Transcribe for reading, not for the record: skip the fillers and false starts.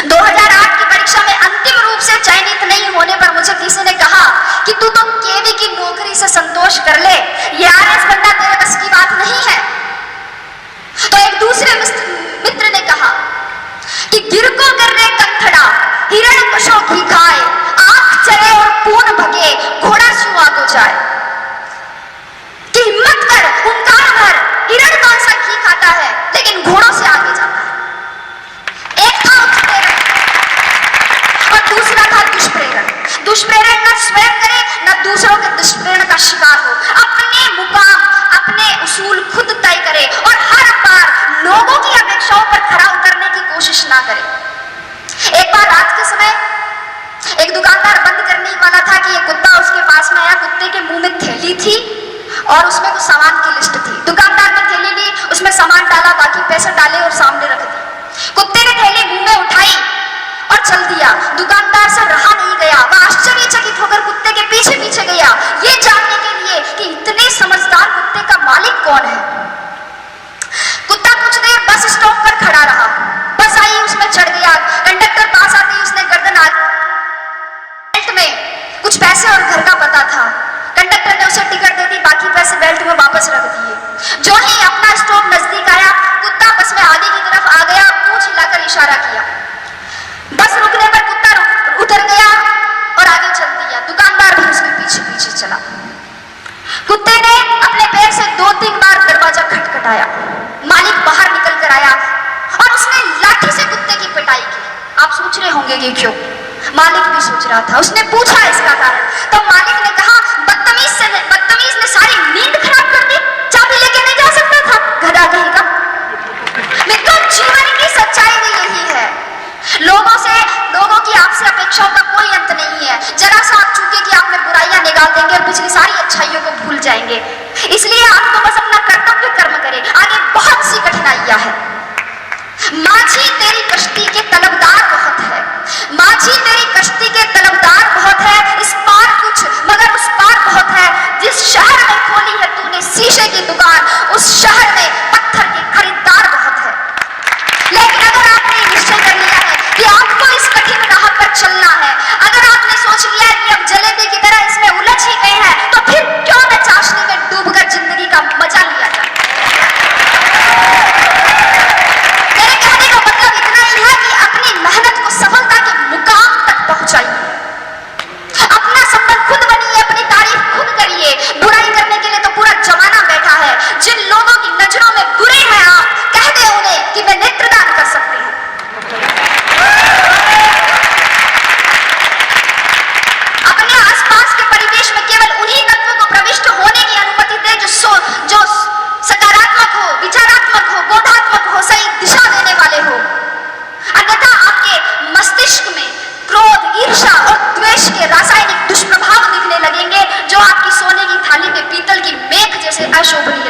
2008 की परीक्षा में अंतिम रूप से चयनित नहीं होने पर मुझे किसी ने कहा कि तू तो केवी की नौकरी से संतोष कर ले, ये आरएस बनना तेरे बस की बात नहीं है। तो एक दूसरे मित्र ने कहा कि गिर को गिर रे कंथड़ा, हिरण पशु घी खाए, आंख चले और पून भगे, घोड़ा सुआ को जाए। कि हिम्मत कर, हुंकार भर, हिरण कौन सा घी खाता है लेकिन घोड़ों से आगे जाता है। एक था उत्प्रेरण और दूसरा था दुष्प्रेरण। दुष्प्रेरण न स्वयं करे न दूसरों के दुष्प्रेरण का शिकार हो, अपने मुकाम अपने उसूल खुद तय करे और हर बार लोगों की अपेक्षाओं पर खरा उतरने की कोशिश ना करे। एक बार रात के समय एक दुकानदार बंद करने वाला था कि एक कुत्ता उसके पास में आया। कुत्ते के मुंह में थैली थी और उसमें कुछ सामान की लिस्ट थी। दुकानदार ने थैली ली, उसमें सामान डाला, बाकी पैसे डाले और सामने रख दी। कुत्ते ने थैली मुंह में उठाई और चल दिया। दुकानदार से रहा नहीं गया, वह आश्चर्यचकित होकर कुत्ते के पीछे पीछे गया, ये जानने के लिए कि इतने समझदार कुत्ते का मालिक कौन है। कुत्ता कुछ देर बस स्टॉप पर खड़ा रहा, बस आई, उसमें चढ़ गया। कंडक्टर पास आते ही उसने गर्दन बेल्ट में कुछ पैसे और घर का पता था। कंडक्टर ने उसे टिकट दे दी, बाकी पैसे बेल्ट में वापस रख दिए। जो ही अपना स्टॉप नजदीक आया, कुत्ता बस में आगे की तरफ आ गया, पूंछ हिलाकर इशारा किया। बस रुकने पर कुत्ता उतर गया और आगे चल दिया। दुकानदार भी उसके पीछे पीछे चला। कुत्ते ने अपने पैर से 2-3 बार दरवाजा खटखटाया। मालिक बाहर निकल कर आया और उसने लाठी से कुत्ते की पिटाई की। आप सोच रहे होंगे कि क्यों? मालिक भी सोच रहा था। उसने पूछा इसका कारण, तो मालिक ने कहा बदतमीज ने सारी नींद खराब कर दी, चाबी लेके नहीं जा सकता था, गधा कहेगा। मित्रों, जीवन की सच्चाई भी यही है। लोगों की आपसे अपेक्षाओं का कोई अंत नहीं है। जरा सा आप चूके कि आप में बुराइयां निकाल देंगे और पिछली सारी अच्छाइयों को भूल जाएंगे। इसलिए आप तो बस अपना कर्तव्य कर्म करें, आगे बहुत सी कठिनाइयां हैं। माझी तेरी कश्ती के तलबदार बहुत है, माझी तेरी कश्ती के तलबदार बहुत है, इस पार कुछ मगर उस पार बहुत है। जिस शहर में खोली है तूने शीशे की दुकान, उस शहर में पत्थर के खरीदार बहुत है। लेकिन अगर आपने निश्चय कर लिया है कि आपको इस कठिन राह पर चलना है, अगर आपने सोच लिया है कि अब जलेबी की तरह इसमें उलझ ही गए हैं, तो फिर क्यों न चाशनी में डूबकर जिंदगी का मजा लिया जाए। मेरे कहने का मतलब इतना ही है कि अपनी मेहनत को सफलता के मुकाम तक पहुंचाइए। अपना संबंध खुद बनिए, अपनी तारीफ खुद करिए। बुराई करने के लिए तो पूरा जमाना बैठा है। जिन लोगों की नजरों में बुरे हैं, आप कह दे उन्हें कि वे नेत्रदान कर सकते हैं। अपने आसपास के परिवेश में केवल उन्हीं तत्वों को प्रविष्ट होने की अनुमति दे जो सकारात्मक हो, विचारात्मक हो, बोधात्मक हो, सही दिशा देने वाले हो। अन्यथा आपके मस्तिष्क में क्रोध, ईर्ष्या और द्वेष के रासायनिक दुष्प्रभाव दिखने लगेंगे, जो आपकी सोने की थाली में पीतल की मेख जैसे अशोभनीय